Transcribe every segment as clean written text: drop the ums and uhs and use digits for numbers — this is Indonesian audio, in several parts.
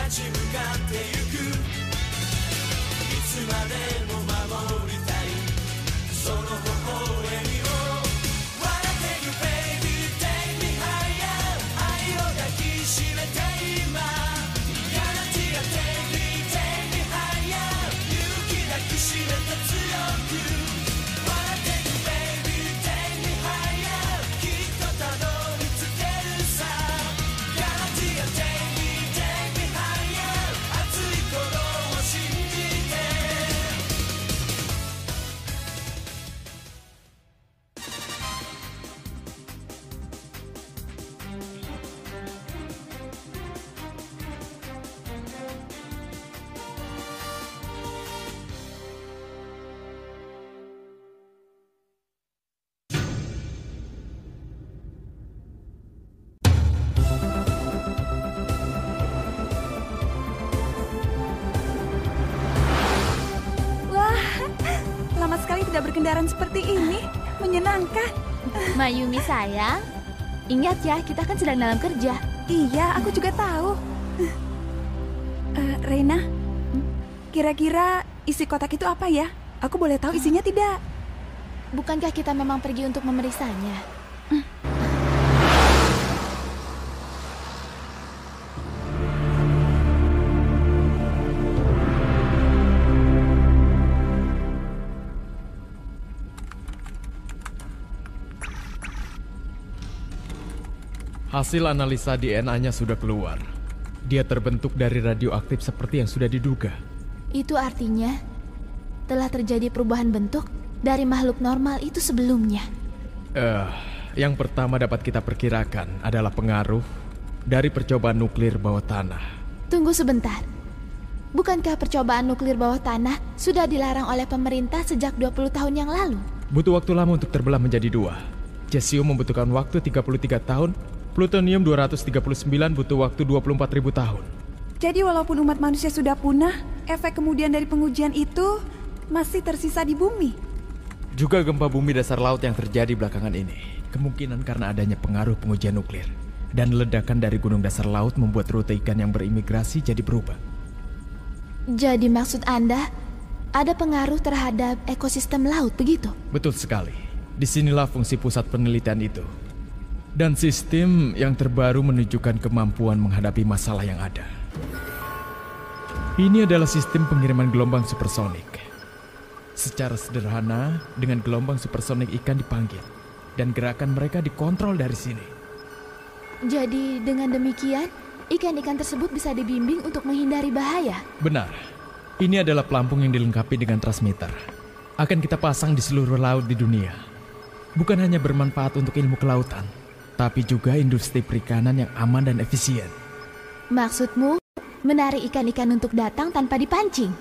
ち向かってゆくいつまでも守りたいその微笑みを笑ってる baby take me higher 愛を抱きしめて今彼方が take me higher 勇気抱きしめて強く笑ってる baby take me higher きっとたどり着けるさ彼方が take me higher 熱い鼓動を信じてWah, lama sekali tidak berkendaraan seperti ini. Menyenangkan. Mayumi sayang, ingat ya kita kan sedang dalam kerja. Iya, aku juga tahu. Reina, kira-kira isi kotak itu apa ya? Aku boleh tahu isinya tidak? Bukankah kita memang pergi untuk memeriksanya? Hasil analisa DNA-nya sudah keluar. Dia terbentuk dari radioaktif seperti yang sudah diduga. Itu artinya telah terjadi perubahan bentuk dari makhluk normal itu sebelumnya. Yang pertama dapat kita perkirakan adalah pengaruh dari percobaan nuklir bawah tanah. Tunggu sebentar. Bukankah percobaan nuklir bawah tanah sudah dilarang oleh pemerintah sejak 20 tahun yang lalu? Butuh waktu lama untuk terbelah menjadi dua. Cesium membutuhkan waktu 33 tahun, plutonium 239 butuh waktu 24.000 tahun. Jadi walaupun umat manusia sudah punah, efek kemudian dari pengujian itu masih tersisa di bumi. Juga gempa bumi dasar laut yang terjadi belakangan ini. Kemungkinan karena adanya pengaruh pengujian nuklir. Dan ledakan dari gunung dasar laut membuat rute ikan yang berimigrasi jadi berubah. Jadi maksud Anda, ada pengaruh terhadap ekosistem laut, begitu? Betul sekali. Disinilah fungsi pusat penelitian itu. Dan sistem yang terbaru menunjukkan kemampuan menghadapi masalah yang ada. Ini adalah sistem pengiriman gelombang supersonik. Secara sederhana, dengan gelombang supersonik ikan dipanggil. Dan gerakan mereka dikontrol dari sini. Jadi dengan demikian, ikan-ikan tersebut bisa dibimbing untuk menghindari bahaya? Benar. Ini adalah pelampung yang dilengkapi dengan transmitter. Akan kita pasang di seluruh laut di dunia. Bukan hanya bermanfaat untuk ilmu kelautan, tapi juga industri perikanan yang aman dan efisien. Maksudmu, menarik ikan-ikan untuk datang tanpa dipancing?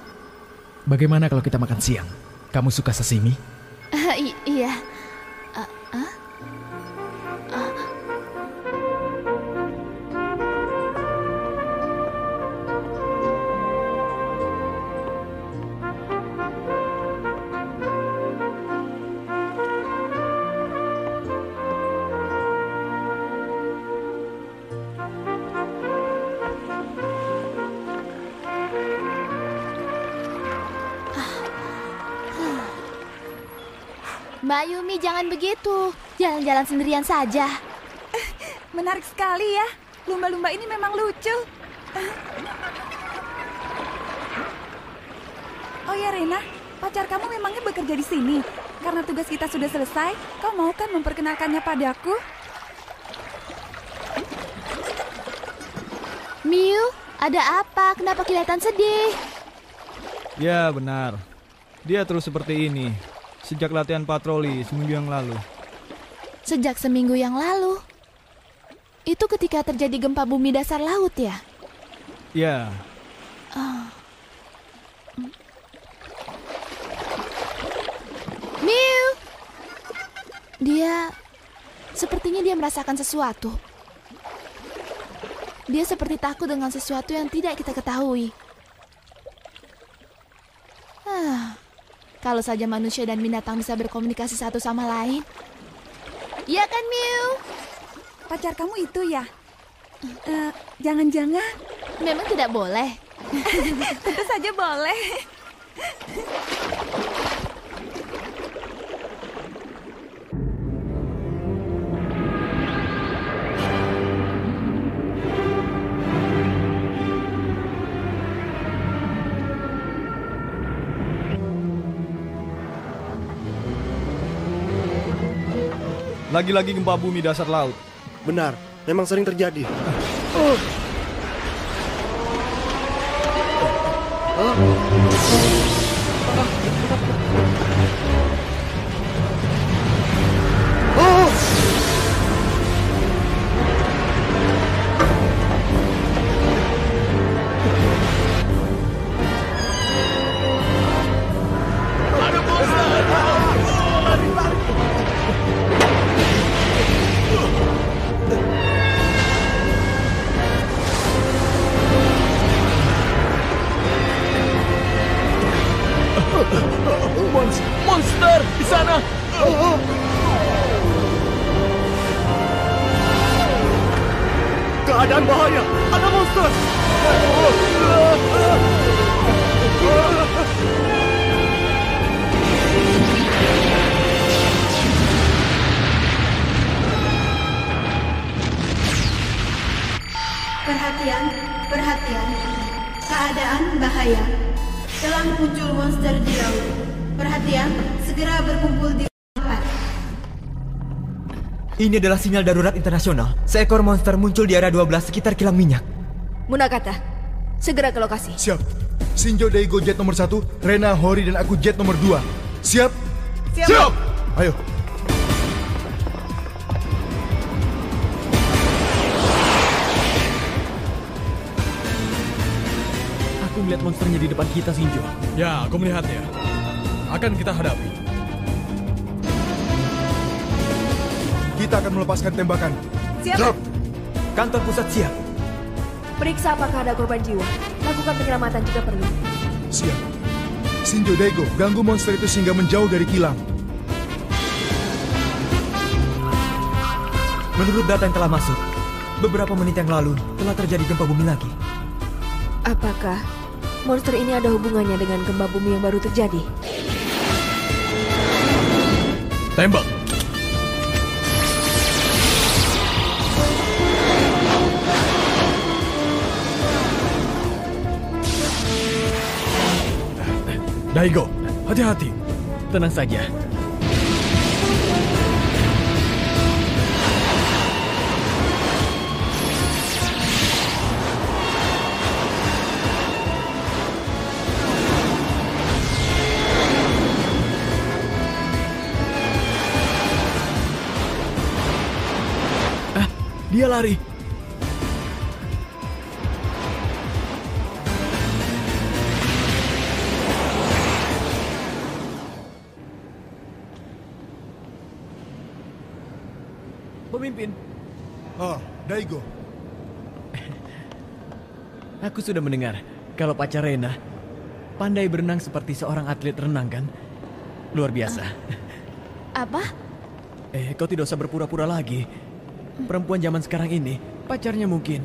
Bagaimana kalau kita makan siang? Kamu suka sashimi? Iya. Mayumi, jangan begitu. Jalan-jalan sendirian saja. Menarik sekali ya. Lumba-lumba ini memang lucu. Oh ya Rena, pacar kamu memangnya bekerja di sini? Karena tugas kita sudah selesai, kau mau kan memperkenalkannya padaku? Miu, ada apa? Kenapa kelihatan sedih? Ya, benar. Dia terus seperti ini sejak latihan patroli seminggu yang lalu. Sejak seminggu yang lalu? Itu ketika terjadi gempa bumi dasar laut ya? Ya. Miu! Sepertinya dia merasakan sesuatu. Dia seperti takut dengan sesuatu yang tidak kita ketahui. Kalau saja manusia dan binatang bisa berkomunikasi satu sama lain. Iya kan, Miu? Pacar kamu itu ya? Jangan-jangan Memang tidak boleh. Tentu saja boleh. Lagi-lagi gempa bumi dasar laut. Benar, memang sering terjadi. Monster di sana. Keadaan bahaya, ada monster. Perhatian, perhatian. Keadaan bahaya. Telah muncul monster di laut. Perhatian, segera berkumpul di tempat. Ini adalah sinyal darurat internasional. Seekor monster muncul di area 12 sekitar kilang minyak. Munakata, segera ke lokasi. Siap. Shinjo Daigo jet nomor 1, Rena, Hori, dan aku jet nomor 2. Siap? Siap. Ayo. Aku melihat monsternya di depan kita, Shinjo. Ya, aku melihatnya. Akan kita hadapi. Kita akan melepaskan tembakan. Siap. Kantor pusat siap. Periksa apakah ada korban jiwa. Lakukan penyelamatan jika perlu. Siap. Shinjo Daigo, ganggu monster itu sehingga menjauh dari kilang. Menurut data yang telah masuk, beberapa menit yang lalu telah terjadi gempa bumi lagi. Apakah monster ini ada hubungannya dengan gempa bumi yang baru terjadi? Tembak. Daigo, hati-hati. Tenang saja. Dia lari. Pemimpin, Daigo. aku sudah mendengar kalau pacar Rena pandai berenang seperti seorang atlet renang, kan? Luar biasa. Apa? Kau tidak usah berpura-pura lagi. Perempuan zaman sekarang ini pacarnya mungkin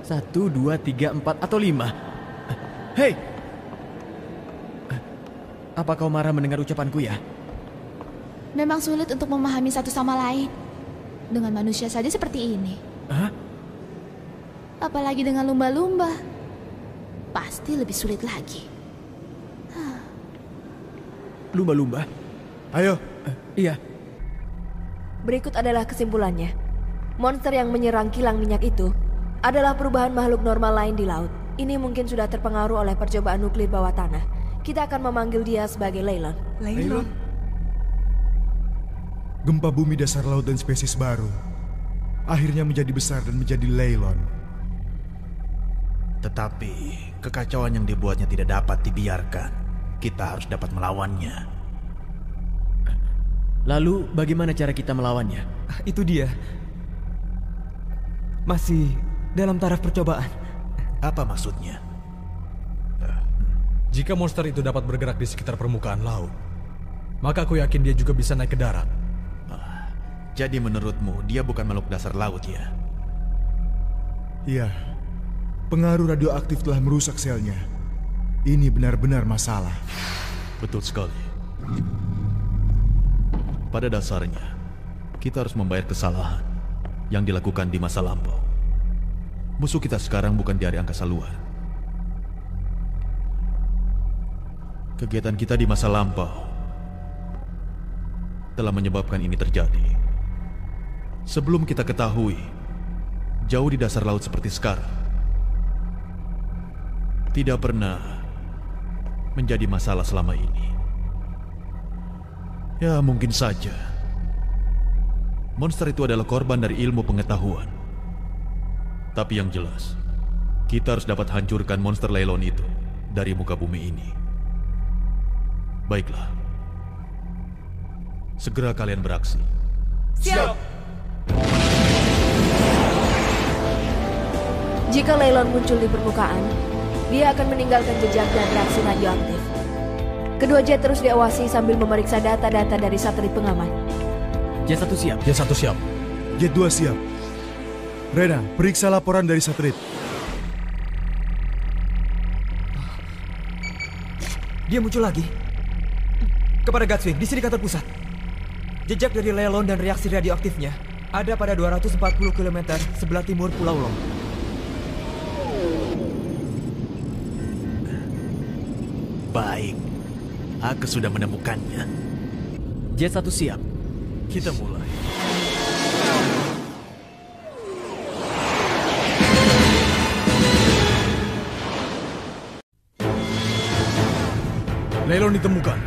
1, 2, 3, 4, atau 5. Hei! Apa kau marah mendengar ucapanku ya? Memang sulit untuk memahami satu sama lain. Dengan manusia saja seperti ini. Hah? Apalagi dengan lumba-lumba. Pasti lebih sulit lagi. Lumba-lumba? Ayo. Iya. Berikut adalah kesimpulannya. Monster yang menyerang kilang minyak itu adalah perubahan makhluk normal lain di laut. Ini mungkin sudah terpengaruh oleh percobaan nuklir bawah tanah. Kita akan memanggil dia sebagai Leylon. Leylon. Gempa bumi dasar laut dan spesies baru akhirnya menjadi besar dan menjadi Leylon. Tetapi kekacauan yang dibuatnya tidak dapat dibiarkan. Kita harus dapat melawannya. Lalu bagaimana cara kita melawannya? Itu dia. Masih dalam taraf percobaan. Apa maksudnya? Jika monster itu dapat bergerak di sekitar permukaan laut, maka aku yakin dia juga bisa naik ke darat. Jadi menurutmu dia bukan makhluk dasar laut ya? Iya. Pengaruh radioaktif telah merusak selnya. Ini benar-benar masalah. Betul sekali. Pada dasarnya, kita harus membayar kesalahan yang dilakukan di masa lampau. Musuh kita sekarang bukan dari angkasa luar. Kegiatan kita di masa lampau telah menyebabkan ini terjadi. Sebelum kita ketahui, jauh di dasar laut seperti sekarang, tidak pernah menjadi masalah selama ini. Ya, mungkin saja monster itu adalah korban dari ilmu pengetahuan. Tapi yang jelas, kita harus dapat hancurkan monster Leylon itu dari muka bumi ini. Baiklah. Segera kalian beraksi. Siap! Jika Leylon muncul di permukaan, dia akan meninggalkan jejak dan reaksi radioaktif. Kedua jet terus diawasi sambil memeriksa data-data dari satelit pengaman. Jet 1 siap. Jet 1 siap. Jet 2 siap. Rena, periksa laporan dari satelit. Dia muncul lagi. Kepada Gutswing, di sini kantor pusat. Jejak dari Leylon dan reaksi radioaktifnya ada pada 240 km sebelah timur Pulau Long. Baik, aku sudah menemukannya. Jet 1 siap. Kita mulai. Leylon ditemukan.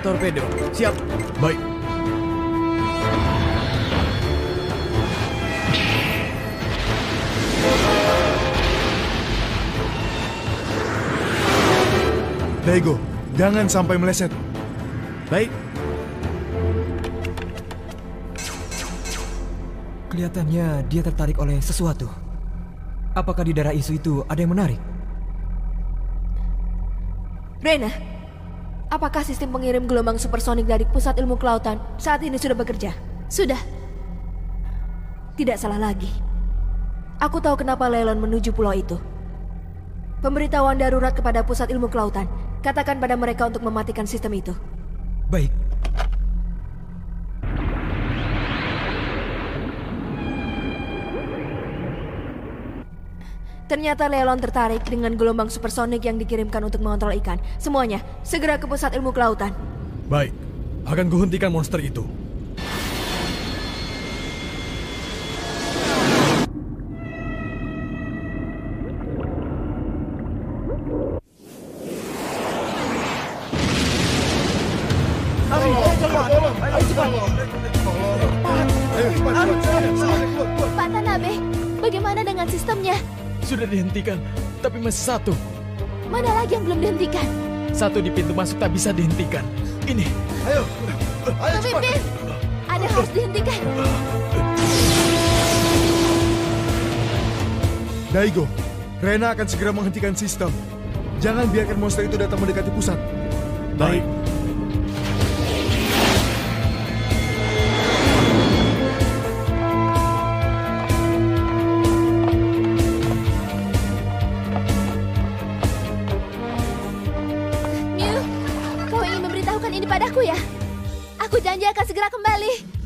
Torpedo siap. Baik. Daigo, jangan sampai meleset. Baik. Kelihatannya dia tertarik oleh sesuatu. Apakah di daerah isu itu ada yang menarik? Rena, apakah sistem pengirim gelombang supersonik dari Pusat Ilmu Kelautan saat ini sudah bekerja? Sudah. Tidak salah lagi. Aku tahu kenapa Leylon menuju pulau itu. Pemberitahuan darurat kepada Pusat Ilmu Kelautan. Katakan pada mereka untuk mematikan sistem itu. Baik. Ternyata Leylon tertarik dengan gelombang supersonik yang dikirimkan untuk mengontrol ikan. Semuanya, segera ke Pusat Ilmu Kelautan. Baik, akan kuhentikan monster itu. Pak Tanabe, bagaimana dengan sistemnya? Sudah dihentikan, tapi masih satu. Mana lagi yang belum dihentikan? Satu di pintu masuk tak bisa dihentikan. Ini. Ayo Pemimpin, ada yang harus dihentikan. Daigo, Rena akan segera menghentikan sistem. Jangan biarkan monster itu datang mendekati pusat. Baik. Mew, kau ingin memberitahukan ini padaku ya? Aku janji akan segera kembali.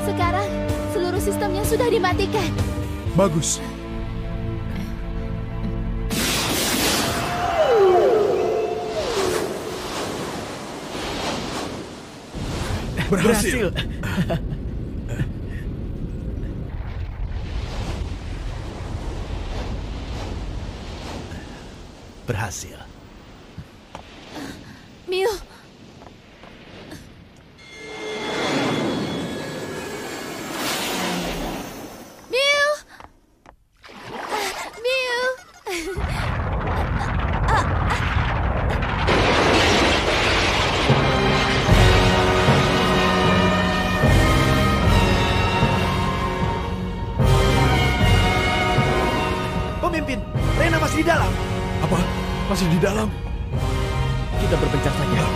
Sekarang, seluruh sistemnya sudah dimatikan. Bagus. Berhasil. Berhasil. Mew, masih di dalam. Kita berpencar saja.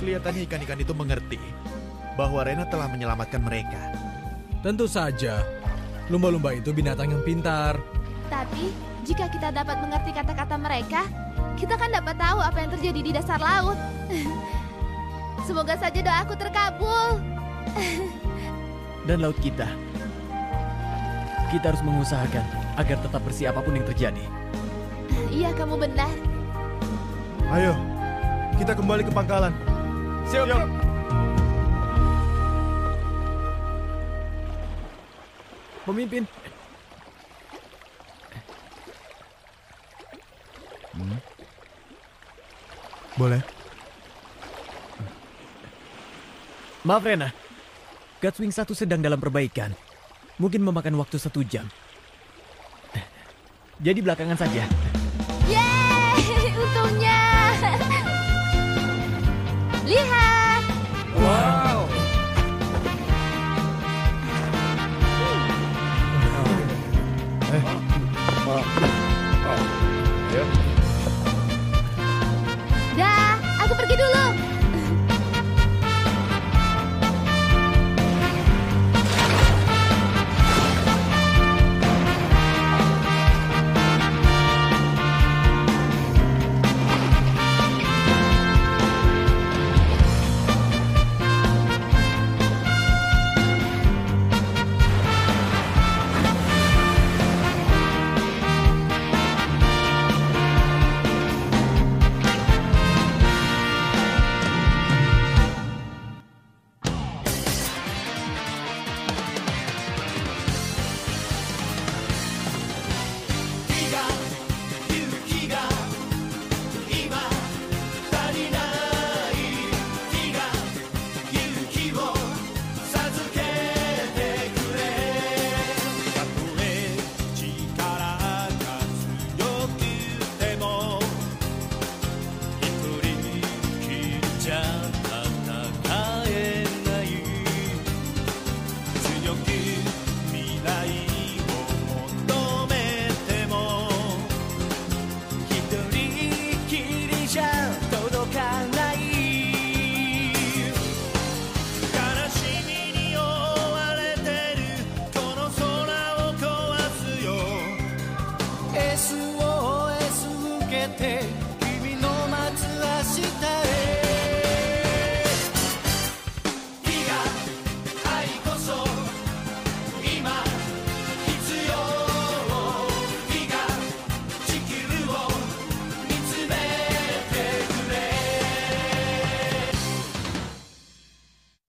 Kelihatannya ikan-ikan itu mengerti bahwa Rena telah menyelamatkan mereka. Tentu saja, lumba-lumba itu binatang yang pintar. Tapi, jika kita dapat mengerti kata-kata mereka, kita kan dapat tahu apa yang terjadi di dasar laut. Semoga saja doaku terkabul. Dan laut kita Kita harus mengusahakan agar tetap bersih apapun yang terjadi. Iya, kamu benar. Ayo, kita kembali ke pangkalan. Siap. Pemimpin. Boleh. Maaf Rena, Gutswing 1 sedang dalam perbaikan. Mungkin memakan waktu 1 jam. Jadi belakangan saja. Yeay, untungnya. Lihat.